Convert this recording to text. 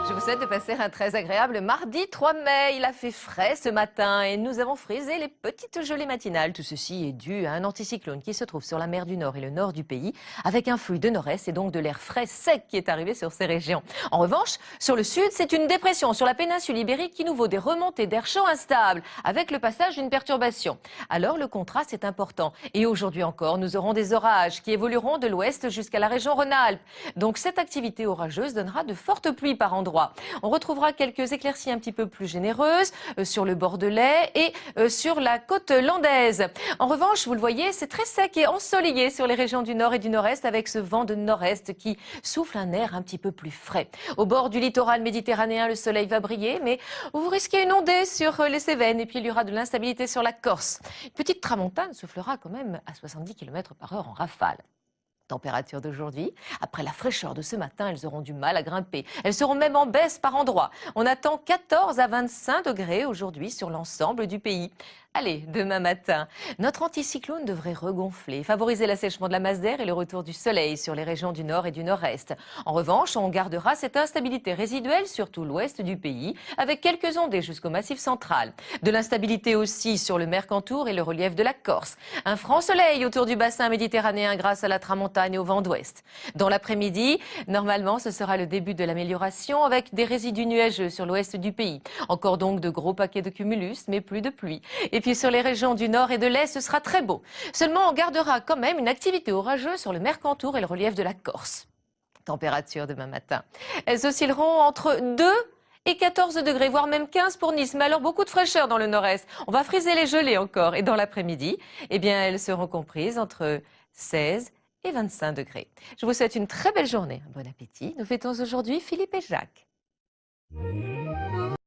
Je vous souhaite de passer un très agréable mardi 3 mai. Il a fait frais ce matin et nous avons frisé les petites gelées matinales. Tout ceci est dû à un anticyclone qui se trouve sur la mer du Nord et le nord du pays, avec un flux de nord-est et donc de l'air frais sec qui est arrivé sur ces régions. En revanche, sur le sud, c'est une dépression sur la péninsule ibérique qui nous vaut des remontées d'air chaud instables, avec le passage d'une perturbation. Alors le contraste est important. Et aujourd'hui encore, nous aurons des orages qui évolueront de l'ouest jusqu'à la région Rhône-Alpes. Donc cette activité orageuse donnera de fortes pluies par endroits. On retrouvera quelques éclaircies un petit peu plus généreuses sur le Bordelais et sur la côte landaise. En revanche, vous le voyez, c'est très sec et ensoleillé sur les régions du nord et du nord-est avec ce vent de nord-est qui souffle un air un petit peu plus frais. Au bord du littoral méditerranéen, le soleil va briller, mais vous risquez une ondée sur les Cévennes et puis il y aura de l'instabilité sur la Corse. Une petite tramontane soufflera quand même à 70 km/h en rafale. Température d'aujourd'hui, après la fraîcheur de ce matin, elles auront du mal à grimper. Elles seront même en baisse par endroits. On attend 14 à 25 degrés aujourd'hui sur l'ensemble du pays. Allez, demain matin, notre anticyclone devrait regonfler, favoriser l'assèchement de la masse d'air et le retour du soleil sur les régions du nord et du nord-est. En revanche, on gardera cette instabilité résiduelle sur tout l'ouest du pays, avec quelques ondées jusqu'au massif central. De l'instabilité aussi sur le Mercantour et le relief de la Corse. Un franc soleil autour du bassin méditerranéen grâce à la tramontane et au vent d'ouest. Dans l'après-midi, normalement, ce sera le début de l'amélioration avec des résidus nuageux sur l'ouest du pays. Encore donc de gros paquets de cumulus, mais plus de pluie. Et puis sur les régions du nord et de l'est, ce sera très beau. Seulement, on gardera quand même une activité orageuse sur le Mercantour et le relief de la Corse. Température demain matin. Elles oscilleront entre 2 et 14 degrés, voire même 15 pour Nice. Mais alors beaucoup de fraîcheur dans le nord-est. On va friser les gelées encore. Et dans l'après-midi, eh bien, elles seront comprises entre 16 et 25 degrés. Je vous souhaite une très belle journée. Bon appétit. Nous fêtons aujourd'hui Philippe et Jacques.